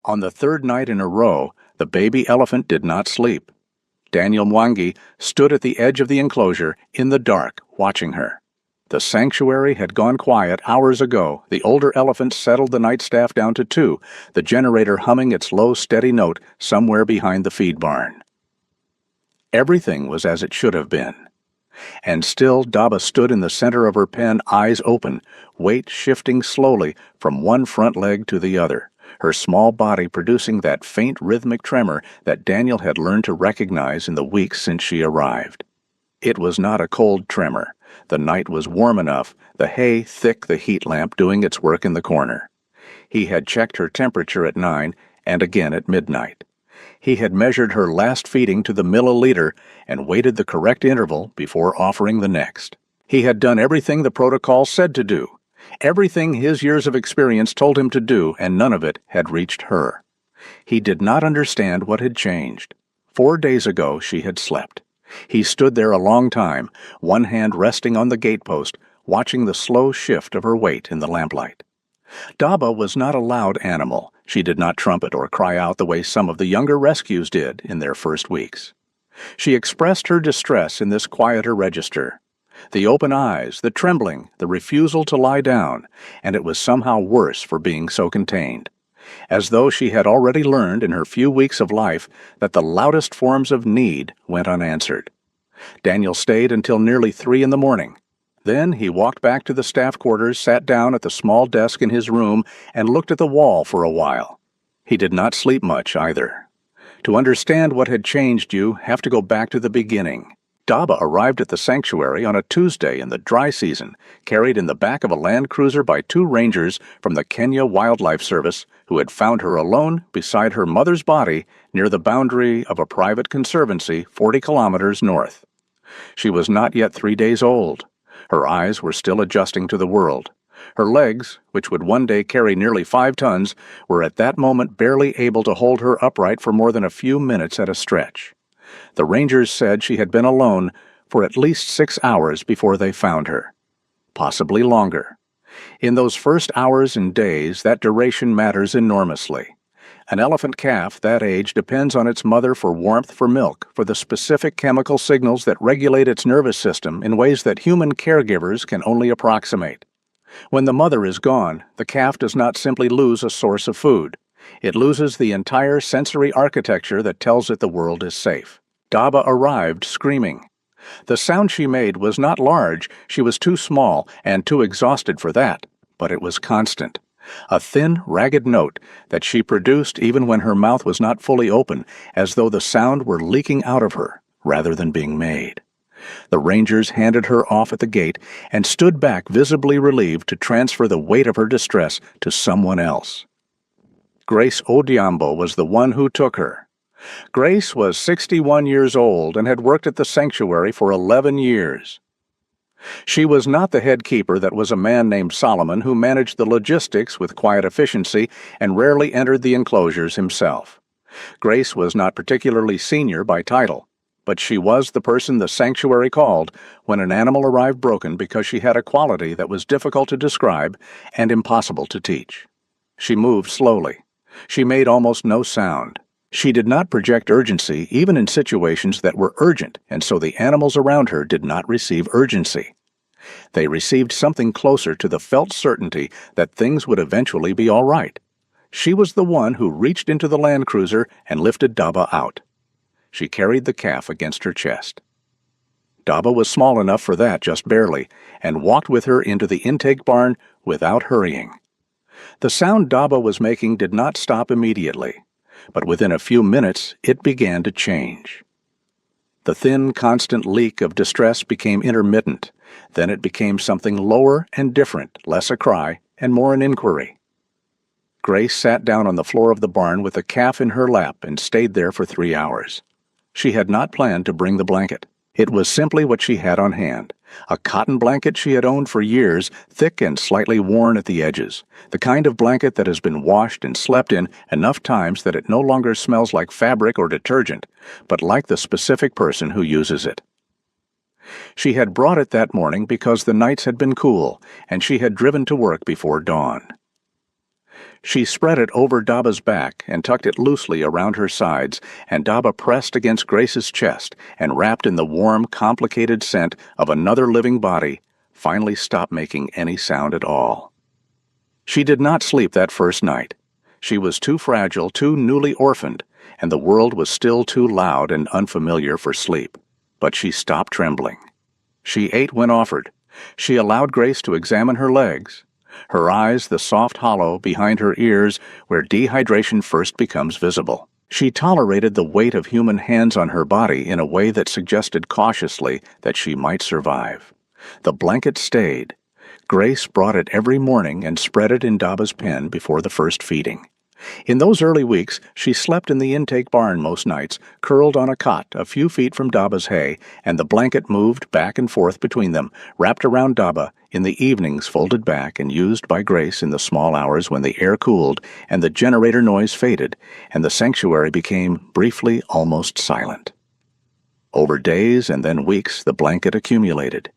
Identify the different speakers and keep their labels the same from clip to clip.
Speaker 1: On the third night in a row, the baby elephant did not sleep. Daniel Mwangi stood at the edge of the enclosure, in the dark, watching her. The sanctuary had gone quiet hours ago. The older elephant settled the night staff down to 2, the generator humming its low, steady note somewhere behind the feed barn. Everything was as it should have been. And still Daba stood in the center of her pen, eyes open, weight shifting slowly from one front leg to the other, her small body producing that faint rhythmic tremor that Daniel had learned to recognize in the weeks since she arrived. It was not a cold tremor. The night was warm enough, the hay thick, the heat lamp doing its work in the corner. He had checked her temperature at 9 and again at midnight. He had measured her last feeding to the milliliter and waited the correct interval before offering the next. He had done everything the protocol said to do, everything his years of experience told him to do, and none of it had reached her. He did not understand what had changed. 4 days ago she had slept. He stood there a long time, one hand resting on the gatepost, watching the slow shift of her weight in the lamplight. Daba was not a loud animal. She did not trumpet or cry out the way some of the younger rescues did in their first weeks. She expressed her distress in this quieter register. The open eyes, the trembling, the refusal to lie down, and it was somehow worse for being so contained. As though she had already learned in her few weeks of life that the loudest forms of need went unanswered. Daniel stayed until nearly 3 in the morning. Then he walked back to the staff quarters, sat down at the small desk in his room, and looked at the wall for a while. He did not sleep much either. To understand what had changed, you have to go back to the beginning. Daba arrived at the sanctuary on a Tuesday in the dry season, carried in the back of a Land Cruiser by 2 rangers from the Kenya Wildlife Service who had found her alone beside her mother's body near the boundary of a private conservancy 40 kilometers north. She was not yet 3 days old. Her eyes were still adjusting to the world. Her legs, which would one day carry nearly 5 tons, were at that moment barely able to hold her upright for more than a few minutes at a stretch. The rangers said she had been alone for at least 6 hours before they found her. Possibly longer. In those first hours and days, that duration matters enormously. An elephant calf that age depends on its mother for warmth, for milk, for the specific chemical signals that regulate its nervous system in ways that human caregivers can only approximate. When the mother is gone, the calf does not simply lose a source of food. It loses the entire sensory architecture that tells it the world is safe. Daba arrived screaming. The sound she made was not large, she was too small and too exhausted for that, but it was constant. A thin, ragged note that she produced even when her mouth was not fully open, as though the sound were leaking out of her rather than being made. The rangers handed her off at the gate and stood back visibly relieved to transfer the weight of her distress to someone else. Grace Odiambo was the one who took her. Grace was 61 years old and had worked at the sanctuary for 11 years. She was not the head keeper that was a man named Solomon who managed the logistics with quiet efficiency and rarely entered the enclosures himself. Grace was not particularly senior by title, but she was the person the sanctuary called when an animal arrived broken because she had a quality that was difficult to describe and impossible to teach. She moved slowly. She made almost no sound. She did not project urgency even in situations that were urgent, and so the animals around her did not receive urgency. They received something closer to the felt certainty that things would eventually be all right. She was the one who reached into the Land Cruiser and lifted Daba out. She carried the calf against her chest. Daba was small enough for that, just barely, and walked with her into the intake barn without hurrying. The sound Daba was making did not stop immediately, but within a few minutes it began to change. The thin, constant leak of distress became intermittent. Then it became something lower and different, less a cry and more an inquiry. Grace sat down on the floor of the barn with the calf in her lap and stayed there for 3 hours. She had not planned to bring the blanket. It was simply what she had on hand, a cotton blanket she had owned for years, thick and slightly worn at the edges, the kind of blanket that has been washed and slept in enough times that it no longer smells like fabric or detergent, but like the specific person who uses it. She had brought it that morning because the nights had been cool, and she had driven to work before dawn. She spread it over Daba's back and tucked it loosely around her sides, and Daba pressed against Grace's chest and, wrapped in the warm, complicated scent of another living body, finally stopped making any sound at all. She did not sleep that first night. She was too fragile, too newly orphaned, and the world was still too loud and unfamiliar for sleep. But she stopped trembling. She ate when offered. She allowed Grace to examine her legs, her eyes the soft hollow behind her ears where dehydration first becomes visible. She tolerated the weight of human hands on her body in a way that suggested cautiously that she might survive. The blanket stayed. Grace brought it every morning and spread it in Daba's pen before the first feeding. In those early weeks, she slept in the intake barn most nights, curled on a cot a few feet from Daba's hay, and the blanket moved back and forth between them, wrapped around Daba, in the evenings folded back and used by Grace in the small hours when the air cooled and the generator noise faded, and the sanctuary became briefly almost silent. Over days and then weeks, the blanket accumulated.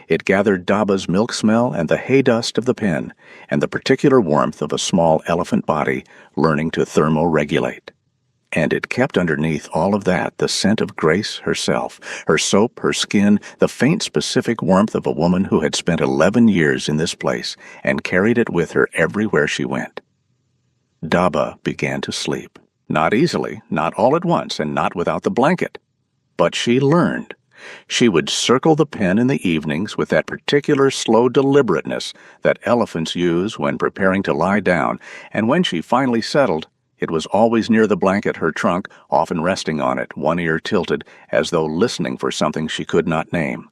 Speaker 1: It gathered Daba's milk smell and the hay dust of the pen, and the particular warmth of a small elephant body learning to thermoregulate. And it kept underneath all of that the scent of Grace herself, her soap, her skin, the faint specific warmth of a woman who had spent 11 years in this place and carried it with her everywhere she went. Daba began to sleep. Not easily, not all at once, and not without the blanket. But she learned. She would circle the pen in the evenings with that particular slow deliberateness that elephants use when preparing to lie down, and when she finally settled, it was always near the blanket, her trunk often resting on it, one ear tilted, as though listening for something she could not name.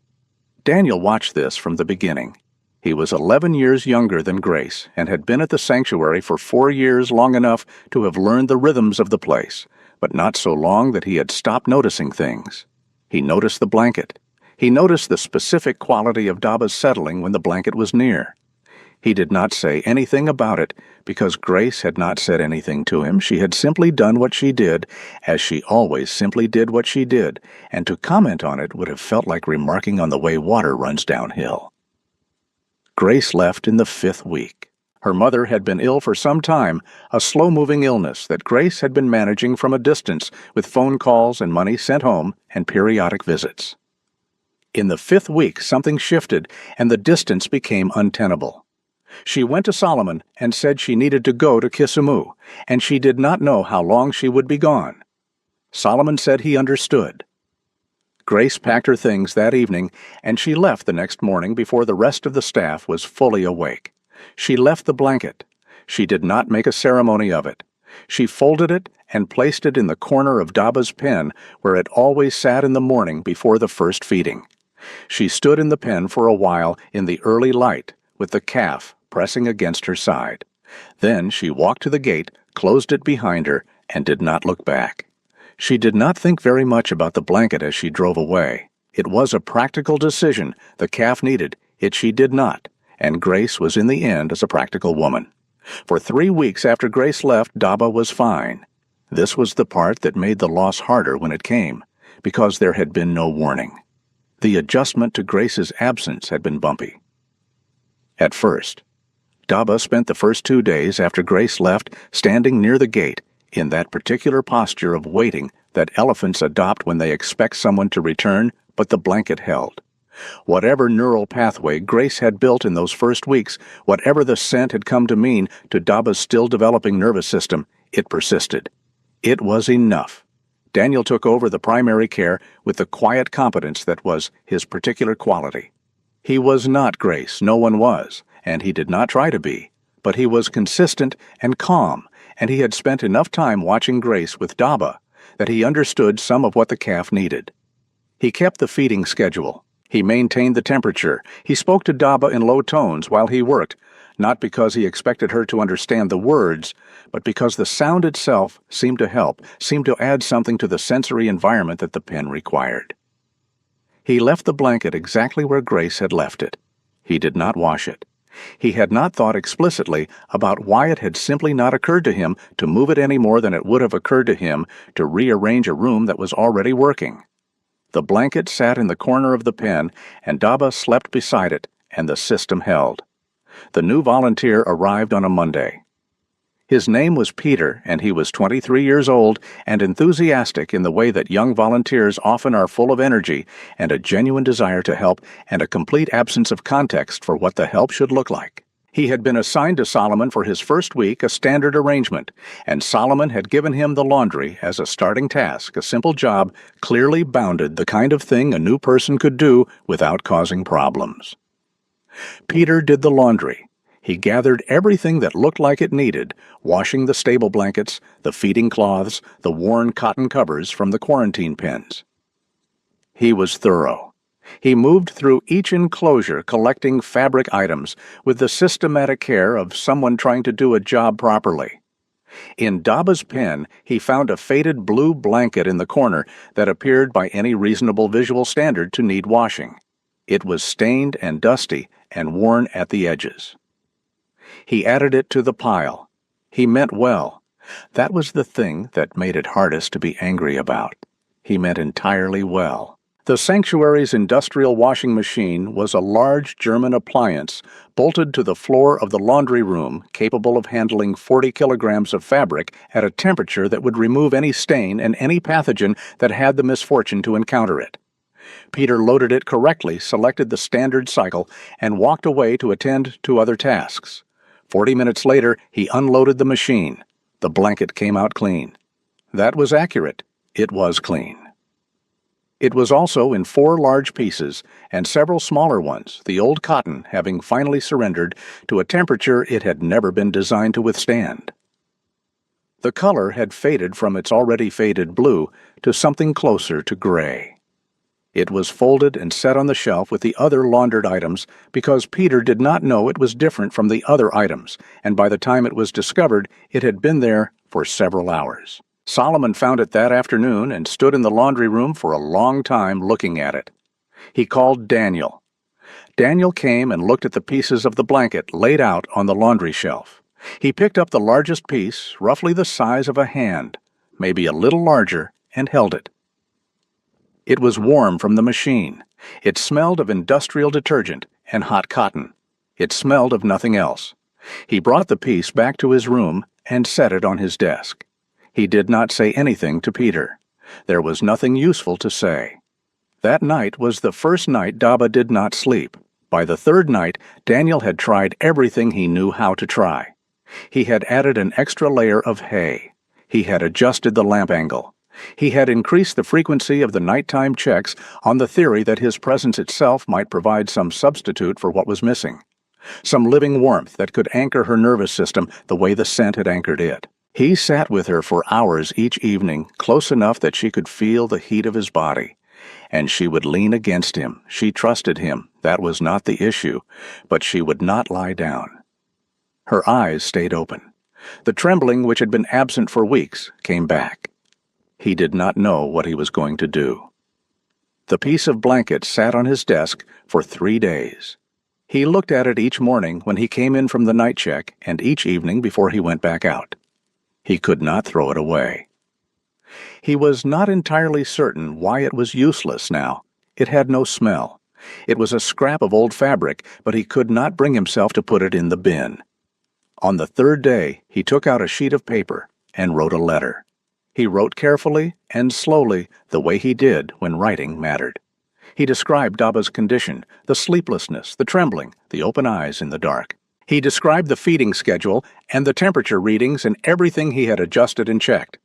Speaker 1: Daniel watched this from the beginning. He was 11 years younger than Grace and had been at the sanctuary for 4 years, long enough to have learned the rhythms of the place, but not so long that he had stopped noticing things. He noticed the blanket. He noticed the specific quality of Daba's settling when the blanket was near. He did not say anything about it because Grace had not said anything to him. She had simply done what she did, as she always simply did what she did, and to comment on it would have felt like remarking on the way water runs downhill. Grace left in the 5th week. Her mother had been ill for some time, a slow-moving illness that Grace had been managing from a distance with phone calls and money sent home and periodic visits. In the 5th week, something shifted, and the distance became untenable. She went to Solomon and said she needed to go to Kisumu, and she did not know how long she would be gone. Solomon said he understood. Grace packed her things that evening, and she left the next morning before the rest of the staff was fully awake. She left the blanket. She did not make a ceremony of it. She folded it and placed it in the corner of Daba's pen where it always sat in the morning before the first feeding. She stood in the pen for a while in the early light, with the calf pressing against her side. Then she walked to the gate, closed it behind her, and did not look back. She did not think very much about the blanket as she drove away. It was a practical decision. The calf needed it, she did not, and Grace was in the end as a practical woman. For 3 weeks after Grace left, Daba was fine. This was the part that made the loss harder when it came, because there had been no warning. The adjustment to Grace's absence had been bumpy. At first, Daba spent the first 2 days after Grace left standing near the gate in that particular posture of waiting that elephants adopt when they expect someone to return, but the blanket held. Whatever neural pathway Grace had built in those first weeks, whatever the scent had come to mean to Daba's still-developing nervous system, it persisted. It was enough. Daniel took over the primary care with the quiet competence that was his particular quality. He was not Grace, no one was, and he did not try to be, but he was consistent and calm, and he had spent enough time watching Grace with Daba that he understood some of what the calf needed. He kept the feeding schedule. He maintained the temperature. He spoke to Daba in low tones while he worked, not because he expected her to understand the words, but because the sound itself seemed to help, seemed to add something to the sensory environment that the pen required. He left the blanket exactly where Grace had left it. He did not wash it. He had not thought explicitly about why it had simply not occurred to him to move it any more than it would have occurred to him to rearrange a room that was already working. The blanket sat in the corner of the pen, and Daba slept beside it, and the system held. The new volunteer arrived on a Monday. His name was Peter, and he was 23 years old and enthusiastic in the way that young volunteers often are, full of energy and a genuine desire to help and a complete absence of context for what the help should look like. He had been assigned to Solomon for his first week, a standard arrangement, and Solomon had given him the laundry as a starting task, a simple job clearly bounded, the kind of thing a new person could do without causing problems. Peter did the laundry. He gathered everything that looked like it needed, washing the stable blankets, the feeding cloths, the worn cotton covers from the quarantine pens. He was thorough. He moved through each enclosure collecting fabric items with the systematic care of someone trying to do a job properly. In Daba's pen, he found a faded blue blanket in the corner that appeared by any reasonable visual standard to need washing. It was stained and dusty and worn at the edges. He added it to the pile. He meant well. That was the thing that made it hardest to be angry about. He meant entirely well. The sanctuary's industrial washing machine was a large German appliance bolted to the floor of the laundry room, capable of handling 40 kilograms of fabric at a temperature that would remove any stain and any pathogen that had the misfortune to encounter it. Peter loaded it correctly, selected the standard cycle, and walked away to attend to other tasks. 40 minutes later, he unloaded the machine. The blanket came out clean. That was accurate. It was clean. It was also in 4 large pieces and several smaller ones, the old cotton having finally surrendered to a temperature it had never been designed to withstand. The color had faded from its already faded blue to something closer to gray. It was folded and set on the shelf with the other laundered items because Peter did not know it was different from the other items, and by the time it was discovered, it had been there for several hours. Solomon found it that afternoon and stood in the laundry room for a long time looking at it. He called Daniel. Daniel came and looked at the pieces of the blanket laid out on the laundry shelf. He picked up the largest piece, roughly the size of a hand, maybe a little larger, and held it. It was warm from the machine. It smelled of industrial detergent and hot cotton. It smelled of nothing else. He brought the piece back to his room and set it on his desk. He did not say anything to Peter. There was nothing useful to say. That night was the first night Daba did not sleep. By the 3rd night, Daniel had tried everything he knew how to try. He had added an extra layer of hay. He had adjusted the lamp angle. He had increased the frequency of the nighttime checks on the theory that his presence itself might provide some substitute for what was missing. Some living warmth that could anchor her nervous system the way the scent had anchored it. He sat with her for hours each evening, close enough that she could feel the heat of his body. And she would lean against him. She trusted him. That was not the issue. But she would not lie down. Her eyes stayed open. The trembling, which had been absent for weeks, came back. He did not know what he was going to do. The piece of blanket sat on his desk for 3 days. He looked at it each morning when he came in from the night check and each evening before he went back out. He could not throw it away. He was not entirely certain why it was useless now. It had no smell. It was a scrap of old fabric, but he could not bring himself to put it in the bin. On the 3rd day, he took out a sheet of paper and wrote a letter. He wrote carefully and slowly, the way he did when writing mattered. He described Daba's condition, the sleeplessness, the trembling, the open eyes in the dark. He described the feeding schedule and the temperature readings and everything he had adjusted and checked.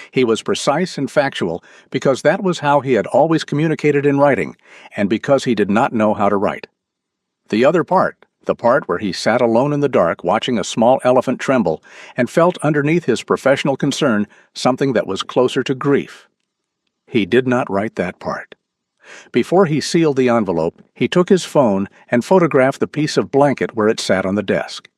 Speaker 1: He was precise and factual because that was how he had always communicated in writing, and because he did not know how to write. The other part, the part where he sat alone in the dark watching a small elephant tremble and felt underneath his professional concern something that was closer to grief. He did not write that part. Before he sealed the envelope, he took his phone and photographed the piece of blanket where it sat on the desk.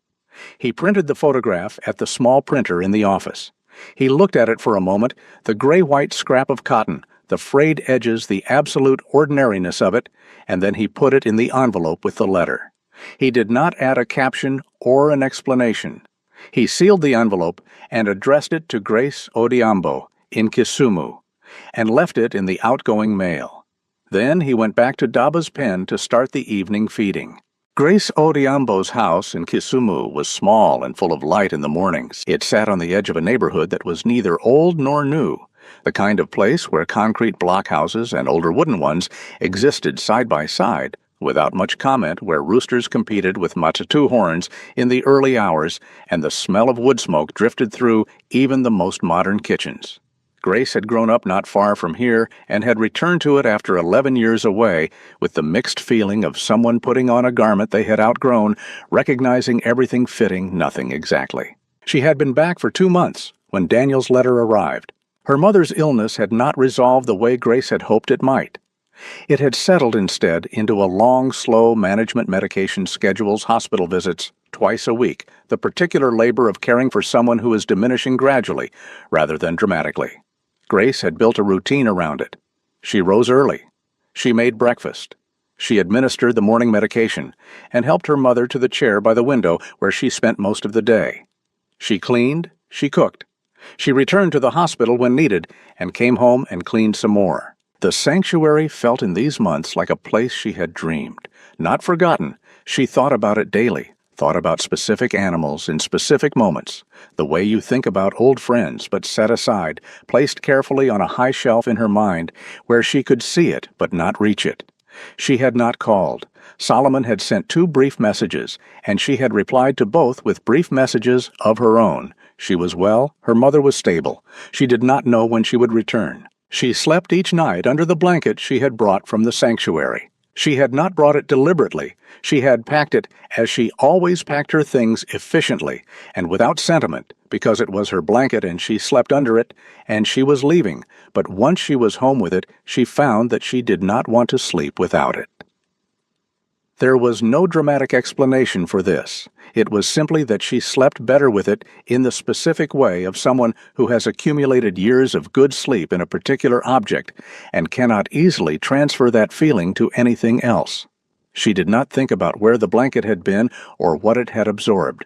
Speaker 1: He printed the photograph at the small printer in the office. He looked at it for a moment, the gray-white scrap of cotton, the frayed edges, the absolute ordinariness of it, and then he put it in the envelope with the letter. He did not add a caption or an explanation. He sealed the envelope and addressed it to Grace Odhiambo in Kisumu, and left it in the outgoing mail. Then he went back to Daba's pen to start the evening feeding. Grace Odiambo's house in Kisumu was small and full of light in the mornings. It sat on the edge of a neighborhood that was neither old nor new, the kind of place where concrete blockhouses and older wooden ones existed side by side, without much comment, where roosters competed with matatu horns in the early hours and the smell of wood smoke drifted through even the most modern kitchens. Grace had grown up not far from here and had returned to it after 11 years away with the mixed feeling of someone putting on a garment they had outgrown, recognizing everything fitting nothing exactly. She had been back for 2 months when Daniel's letter arrived. Her mother's illness had not resolved the way Grace had hoped it might. It had settled instead into a long, slow management medication schedules, hospital visits twice a week, the particular labor of caring for someone who is diminishing gradually rather than dramatically. Grace had built a routine around it. She rose early. She made breakfast. She administered the morning medication and helped her mother to the chair by the window where she spent most of the day. She cleaned. She cooked. She returned to the hospital when needed and came home and cleaned some more. The sanctuary felt in these months like a place she had dreamed. Not forgotten, she thought about it daily, thought about specific animals in specific moments, the way you think about old friends but set aside, placed carefully on a high shelf in her mind where she could see it but not reach it. She had not called. Solomon had sent 2 brief messages, and she had replied to both with brief messages of her own. She was well, her mother was stable. She did not know when she would return. She slept each night under the blanket she had brought from the sanctuary. She had not brought it deliberately. She had packed it as she always packed her things, efficiently and without sentiment, because it was her blanket and she slept under it, and she was leaving. But once she was home with it, she found that she did not want to sleep without it. There was no dramatic explanation for this. It was simply that she slept better with it in the specific way of someone who has accumulated years of good sleep in a particular object and cannot easily transfer that feeling to anything else. She did not think about where the blanket had been or what it had absorbed.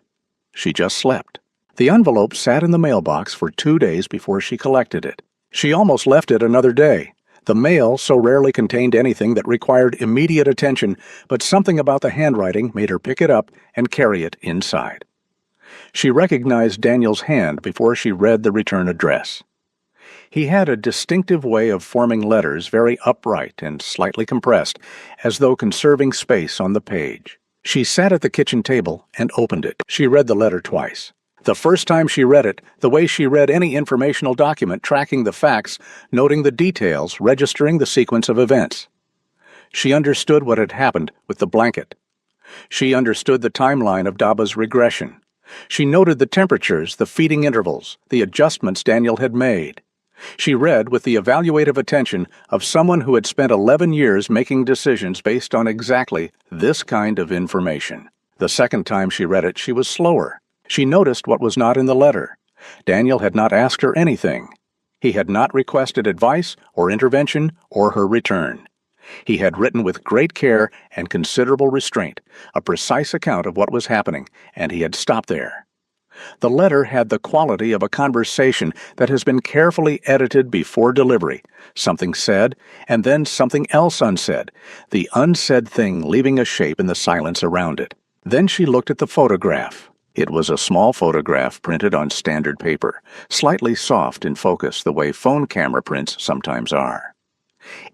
Speaker 1: She just slept. The envelope sat in the mailbox for 2 days before she collected it. She almost left it another day. The mail so rarely contained anything that required immediate attention, but something about the handwriting made her pick it up and carry it inside. She recognized Daniel's hand before she read the return address. He had a distinctive way of forming letters, very upright and slightly compressed, as though conserving space on the page. She sat at the kitchen table and opened it. She read the letter twice. The first time she read it, the way she read any informational document, tracking the facts, noting the details, registering the sequence of events. She understood what had happened with the blanket. She understood the timeline of Daba's regression. She noted the temperatures, the feeding intervals, the adjustments Daniel had made. She read with the evaluative attention of someone who had spent 11 years making decisions based on exactly this kind of information. The second time she read it, she was slower. She noticed what was not in the letter. Daniel had not asked her anything. He had not requested advice or intervention or her return. He had written with great care and considerable restraint, a precise account of what was happening, and he had stopped there. The letter had the quality of a conversation that has been carefully edited before delivery, something said, and then something else unsaid, the unsaid thing leaving a shape in the silence around it. Then she looked at the photograph. It was a small photograph printed on standard paper, slightly soft in focus the way phone camera prints sometimes are.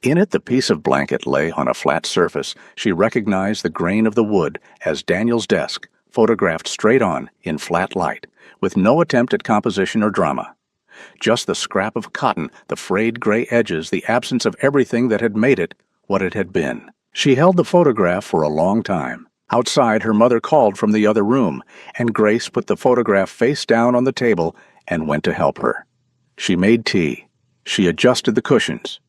Speaker 1: In it, the piece of blanket lay on a flat surface. She recognized the grain of the wood as Daniel's desk, photographed straight on in flat light, with no attempt at composition or drama. Just the scrap of cotton, the frayed gray edges, the absence of everything that had made it what it had been. She held the photograph for a long time. Outside, her mother called from the other room, and Grace put the photograph face down on the table and went to help her. She made tea. She adjusted the cushions.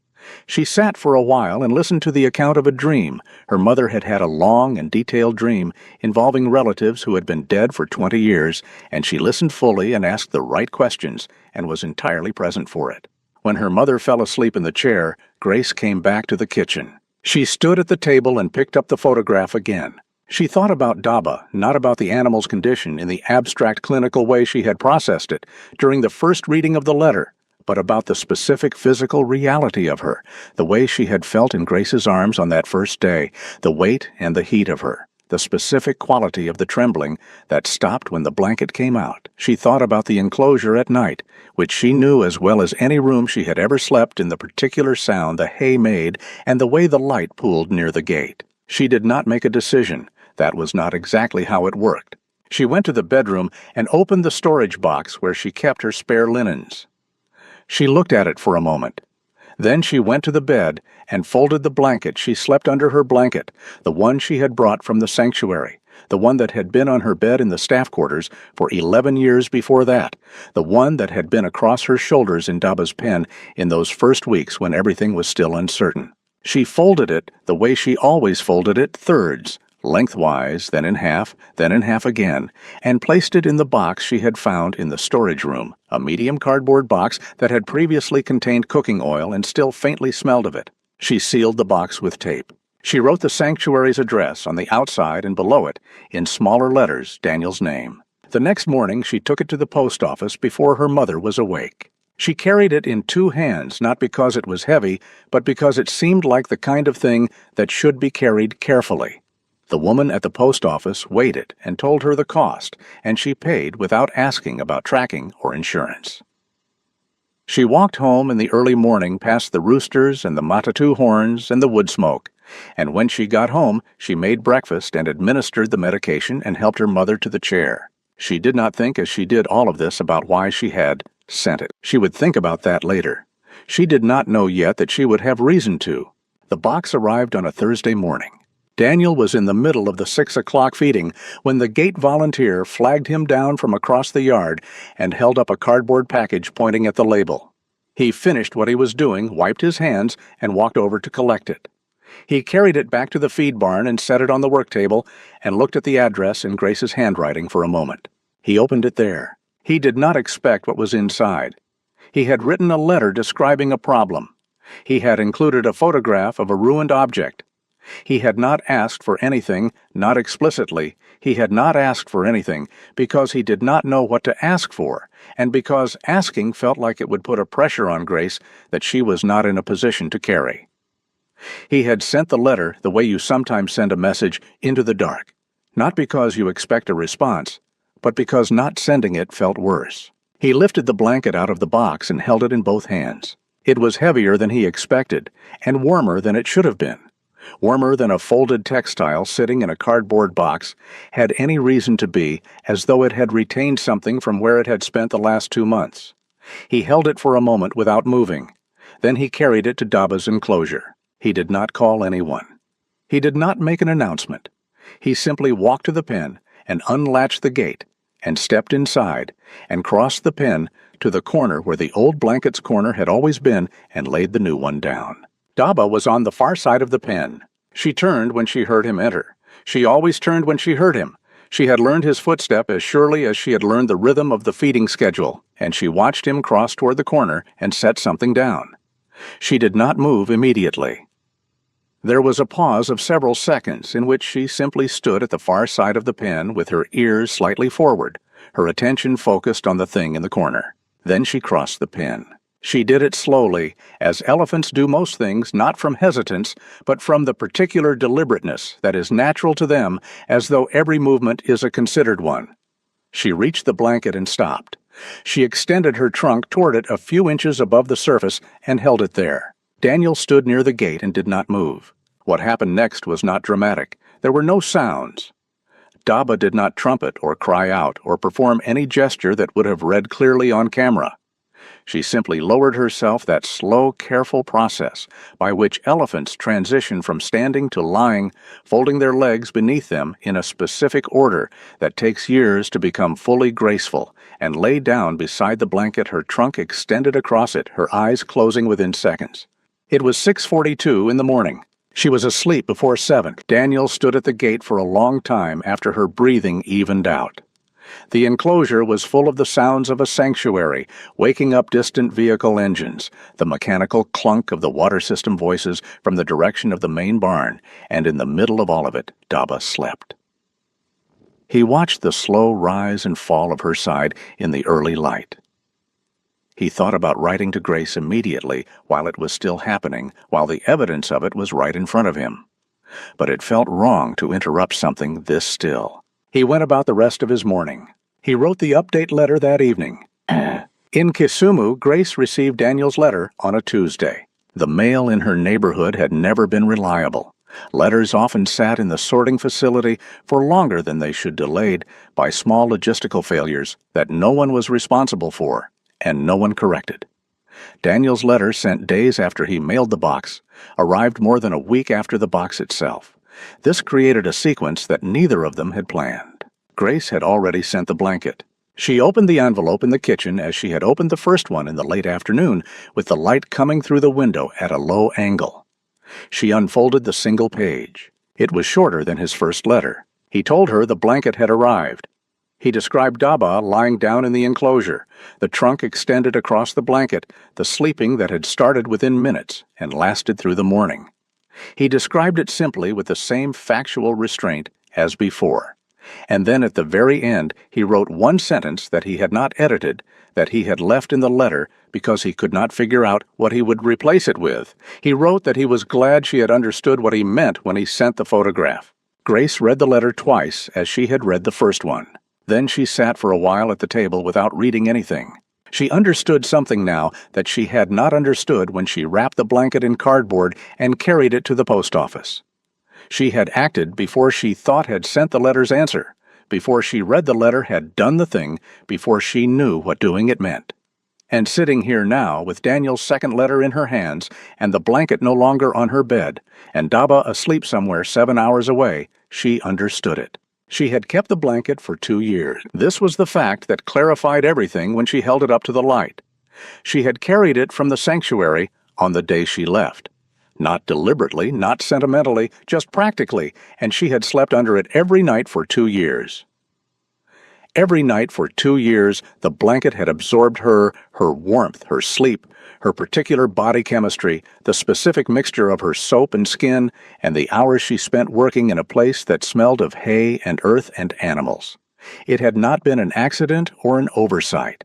Speaker 1: She sat for a while and listened to the account of a dream. Her mother had had a long and detailed dream involving relatives who had been dead for 20 years, and she listened fully and asked the right questions and was entirely present for it. When her mother fell asleep in the chair, Grace came back to the kitchen. She stood at the table and picked up the photograph again. She thought about Daba, not about the animal's condition in the abstract clinical way she had processed it during the first reading of the letter, but about the specific physical reality of her, the way she had felt in Grace's arms on that first day, the weight and the heat of her, the specific quality of the trembling that stopped when the blanket came out. She thought about the enclosure at night, which she knew as well as any room she had ever slept, in the particular sound the hay made and the way the light pooled near the gate. She did not make a decision. That was not exactly how it worked. She went to the bedroom and opened the storage box where she kept her spare linens. She looked at it for a moment. Then she went to the bed and folded the blanket she slept under, her blanket, the one she had brought from the sanctuary, the one that had been on her bed in the staff quarters for 11 years before that, the one that had been across her shoulders in Daba's pen in those first weeks when everything was still uncertain. She folded it the way she always folded it, thirds, lengthwise, then in half again, and placed it in the box she had found in the storage room, a medium cardboard box that had previously contained cooking oil and still faintly smelled of it. She sealed the box with tape. She wrote the sanctuary's address on the outside and below it, in smaller letters, Daniel's name. The next morning she took it to the post office before her mother was awake. She carried it in 2 hands, not because it was heavy, but because it seemed like the kind of thing that should be carried carefully. The woman at the post office weighed it and told her the cost, and she paid without asking about tracking or insurance. She walked home in the early morning past the roosters and the matatu horns and the wood smoke, and when she got home she made breakfast and administered the medication and helped her mother to the chair. She did not think as she did all of this about why she had sent it. She would think about that later. She did not know yet that she would have reason to. The box arrived on a Thursday morning. Daniel was in the middle of the 6 o'clock feeding when the gate volunteer flagged him down from across the yard and held up a cardboard package pointing at the label. He finished what he was doing, wiped his hands, and walked over to collect it. He carried it back to the feed barn and set it on the work table and looked at the address in Grace's handwriting for a moment. He opened it there. He did not expect what was inside. He had written a letter describing a problem. He had included a photograph of a ruined object. He had not asked for anything, not explicitly. He had not asked for anything because he did not know what to ask for, and because asking felt like it would put a pressure on Grace that she was not in a position to carry. He had sent the letter the way you sometimes send a message, into the dark, not because you expect a response, but because not sending it felt worse. He lifted the blanket out of the box and held it in both hands. It was heavier than he expected, and warmer than it should have been. Warmer than a folded textile sitting in a cardboard box had any reason to be, as though it had retained something from where it had spent the last 2 months. He held it for a moment without moving. Then he carried it to Daba's enclosure. He did not call anyone. He did not make an announcement. He simply walked to the pen and unlatched the gate and stepped inside and crossed the pen to the corner where the old blanket's corner had always been and laid the new one down. Daba was on the far side of the pen. She turned when she heard him enter. She always turned when she heard him. She had learned his footstep as surely as she had learned the rhythm of the feeding schedule, and she watched him cross toward the corner and set something down. She did not move immediately. There was a pause of several seconds in which she simply stood at the far side of the pen with her ears slightly forward, her attention focused on the thing in the corner. Then she crossed the pen. She did it slowly, as elephants do most things, not from hesitance, but from the particular deliberateness that is natural to them, as though every movement is a considered one. She reached the blanket and stopped. She extended her trunk toward it a few inches above the surface and held it there. Daniel stood near the gate and did not move. What happened next was not dramatic. There were no sounds. Daba did not trumpet or cry out or perform any gesture that would have read clearly on camera. She simply lowered herself, that slow, careful process by which elephants transition from standing to lying, folding their legs beneath them in a specific order that takes years to become fully graceful, and lay down beside the blanket, her trunk extended across it, her eyes closing within seconds. It was 6:42 in the morning. She was asleep before 7. Daniel stood at the gate for a long time after her breathing evened out. The enclosure was full of the sounds of a sanctuary, waking up distant vehicle engines, the mechanical clunk of the water system voices from the direction of the main barn, and in the middle of all of it, Daba slept. He watched the slow rise and fall of her side in the early light. He thought about writing to Grace immediately while it was still happening, while the evidence of it was right in front of him. But it felt wrong to interrupt something this still. He went about the rest of his morning. He wrote the update letter that evening. In Kisumu, Grace received Daniel's letter on a Tuesday. The mail in her neighborhood had never been reliable. Letters often sat in the sorting facility for longer than they should, delayed by small logistical failures that no one was responsible for and no one corrected. Daniel's letter, sent days after he mailed the box, arrived more than a week after the box itself. This created a sequence that neither of them had planned. Grace had already sent the blanket. She opened the envelope in the kitchen as she had opened the first one in the late afternoon, with the light coming through the window at a low angle. She unfolded the single page. It was shorter than his first letter. He told her the blanket had arrived. He described Daba lying down in the enclosure, the trunk extended across the blanket, the sleeping that had started within minutes and lasted through the morning. He described it simply with the same factual restraint as before. And then at the very end, he wrote one sentence that he had not edited, that he had left in the letter because he could not figure out what he would replace it with. He wrote that he was glad she had understood what he meant when he sent the photograph. Grace read the letter twice as she had read the first one. Then she sat for a while at the table without reading anything. She understood something now that she had not understood when she wrapped the blanket in cardboard and carried it to the post office. She had acted before she thought had sent the letter's answer, before she read the letter had done the thing, before she knew what doing it meant. And sitting here now, with Daniel's second letter in her hands, and the blanket no longer on her bed, and Daba asleep somewhere 7 hours away, she understood it. She had kept the blanket for 2 years. This was the fact that clarified everything when she held it up to the light. She had carried it from the sanctuary on the day she left. Not deliberately, not sentimentally, just practically, and she had slept under it every night for 2 years. Every night for 2 years, the blanket had absorbed her warmth, her sleep, her particular body chemistry, the specific mixture of her soap and skin, and the hours she spent working in a place that smelled of hay and earth and animals. It had not been an accident or an oversight.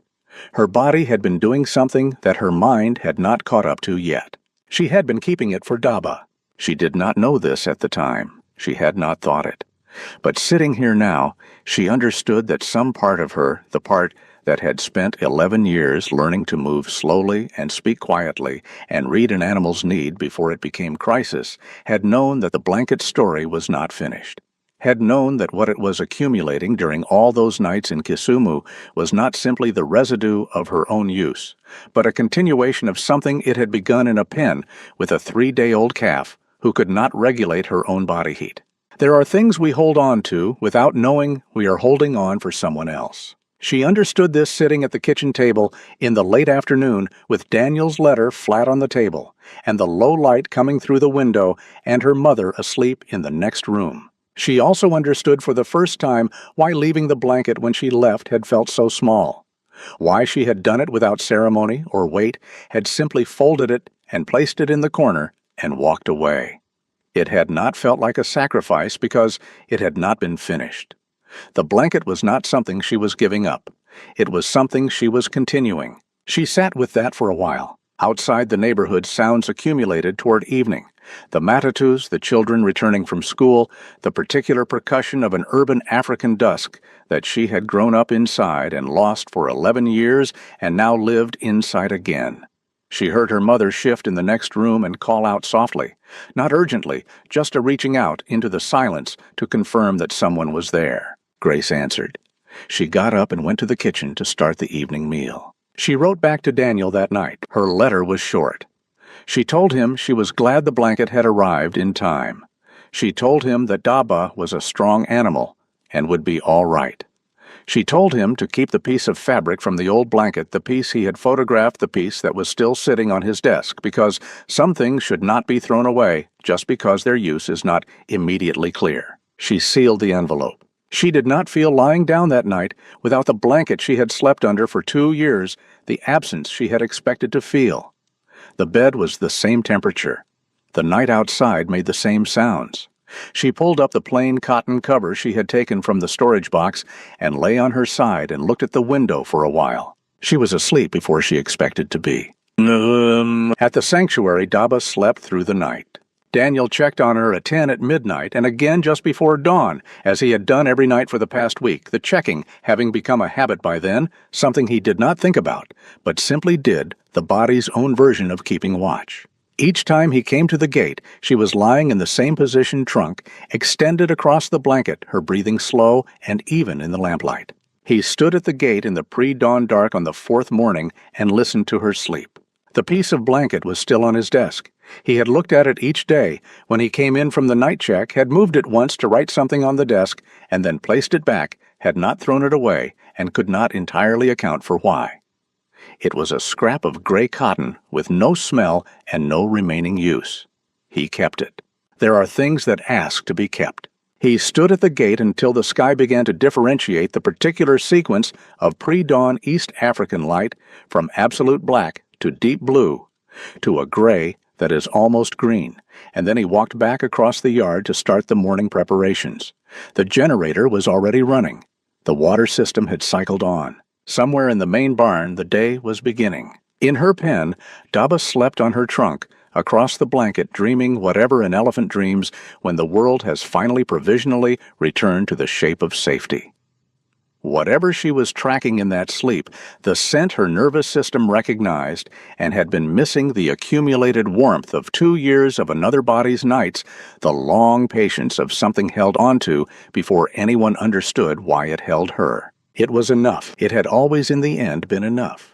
Speaker 1: Her body had been doing something that her mind had not caught up to yet. She had been keeping it for Daba. She did not know this at the time. She had not thought it. But sitting here now, she understood that some part of her, the part that had spent 11 years learning to move slowly and speak quietly and read an animal's need before it became crisis, had known that the blanket story was not finished. Had known that what it was accumulating during all those nights in Kisumu was not simply the residue of her own use, but a continuation of something it had begun in a pen with a 3-day-old calf who could not regulate her own body heat. There are things we hold on to without knowing we are holding on for someone else. She understood this sitting at the kitchen table in the late afternoon with Daniel's letter flat on the table and the low light coming through the window and her mother asleep in the next room. She also understood for the first time why leaving the blanket when she left had felt so small, why she had done it without ceremony or weight, had simply folded it and placed it in the corner and walked away. It had not felt like a sacrifice because it had not been finished. The blanket was not something she was giving up. It was something she was continuing. She sat with that for a while. Outside the neighborhood, sounds accumulated toward evening. The matatus, the children returning from school, the particular percussion of an urban African dusk that she had grown up inside and lost for 11 years and now lived inside again. She heard her mother shift in the next room and call out softly, not urgently, just a reaching out into the silence to confirm that someone was there. Grace answered. She got up and went to the kitchen to start the evening meal. She wrote back to Daniel that night. Her letter was short. She told him she was glad the blanket had arrived in time. She told him that Daba was a strong animal and would be all right. She told him to keep the piece of fabric from the old blanket, the piece he had photographed, the piece that was still sitting on his desk, because some things should not be thrown away just because their use is not immediately clear. She sealed the envelope. She did not feel lying down that night without the blanket she had slept under for 2 years, the absence she had expected to feel. The bed was the same temperature. The night outside made the same sounds. She pulled up the plain cotton cover she had taken from the storage box and lay on her side and looked at the window for a while. She was asleep before she expected to be. At the sanctuary, Daba slept through the night. Daniel checked on her at 10 at midnight and again just before dawn, as he had done every night for the past week, the checking having become a habit by then, something he did not think about, but simply did, the body's own version of keeping watch. Each time he came to the gate, she was lying in the same position trunk, extended across the blanket, her breathing slow and even in the lamplight. He stood at the gate in the pre-dawn dark on the fourth morning and listened to her sleep. The piece of blanket was still on his desk. He had looked at it each day. When he came in from the night check, had moved it once to write something on the desk, and then placed it back, had not thrown it away, and could not entirely account for why. It was a scrap of gray cotton with no smell and no remaining use. He kept it. There are things that ask to be kept. He stood at the gate until the sky began to differentiate the particular sequence of pre-dawn East African light from absolute black to deep blue, to a gray that is almost green, and then he walked back across the yard to start the morning preparations. The generator was already running. The water system had cycled on. Somewhere in the main barn, the day was beginning. In her pen, Daba slept on her trunk, across the blanket, dreaming whatever an elephant dreams when the world has finally provisionally returned to the shape of safety. Whatever she was tracking in that sleep, the scent her nervous system recognized and had been missing the accumulated warmth of 2 years of another body's nights, the long patience of something held onto before anyone understood why it held her. It was enough. It had always in the end been enough.